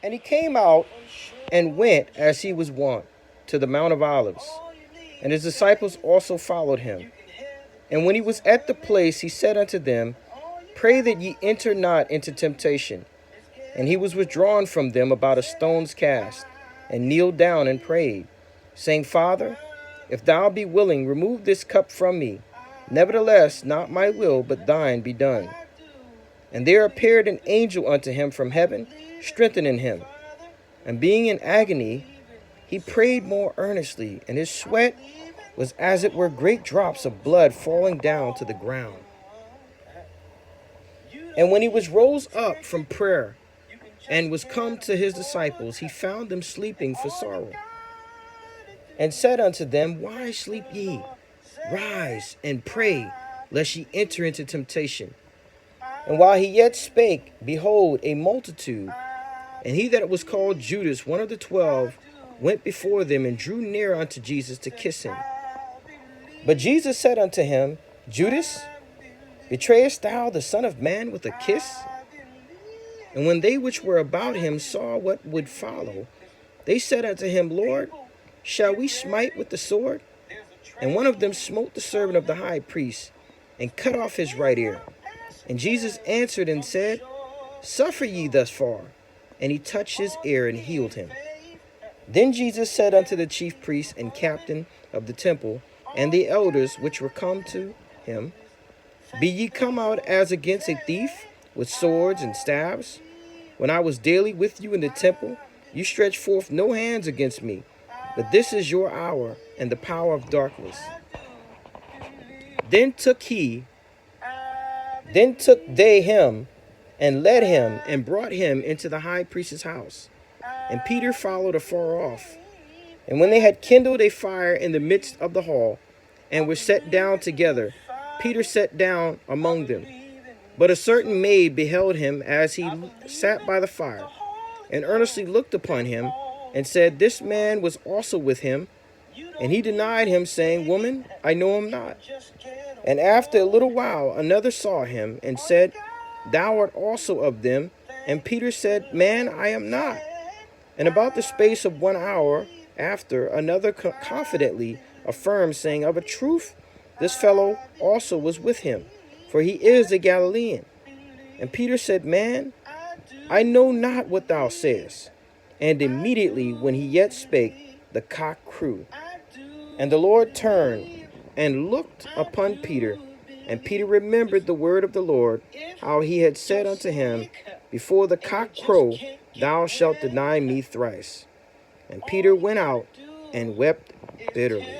And he came out and went as he was wont to the Mount of Olives. And his disciples also followed him. And when he was at the place, he said unto them, Pray that ye enter not into temptation. And he was withdrawn from them about a stone's cast, and kneeled down and prayed, saying, Father, if thou be willing, remove this cup from me. Nevertheless, not my will, but thine be done. And there appeared an angel unto him from heaven, strengthening him. And being in agony, he prayed more earnestly, and his sweat was as it were great drops of blood falling down to the ground. And when he was rose up from prayer, and was come to his disciples, he found them sleeping for sorrow. And said unto them, Why sleep ye? Rise and pray, lest ye enter into temptation. And while he yet spake, behold, a multitude, and he that was called Judas, one of the 12, went before them, and drew near unto Jesus to kiss him. But Jesus said unto him, Judas, betrayest thou the Son of Man with a kiss? And when they which were about him saw what would follow, they said unto him, Lord, shall we smite with the sword? And one of them smote the servant of the high priest, and cut off his right ear. And Jesus answered and said, Suffer ye thus far. And he touched his ear and healed him. Then Jesus said unto the chief priests and captain of the temple, and the elders which were come to him, Be ye come out as against a thief, with swords and staves? When I was daily with you in the temple, you stretched forth no hands against me. But this is your hour, and the power of darkness. Then took they him, and led him, and brought him into the high priest's house. And Peter followed afar off. And when they had kindled a fire in the midst of the hall, and were set down together, Peter sat down among them. But a certain maid beheld him as he sat by the fire, and earnestly looked upon him, and said, This man was also with him. And he denied him, saying, Woman, I know him not. And after a little while another saw him, and said, Thou art also of them. And Peter said, Man, I am not. And about the space of 1 hour after, another confidently affirmed, saying, Of a truth, this fellow also was with him, for he is a Galilean. And Peter said, Man, I know not what thou sayest. And immediately when he yet spake, the cock crew. And the Lord turned and looked upon Peter. And Peter remembered the word of the Lord, how he had said unto him, Before the cock crow, thou shalt deny me thrice. And Peter went out and wept bitterly.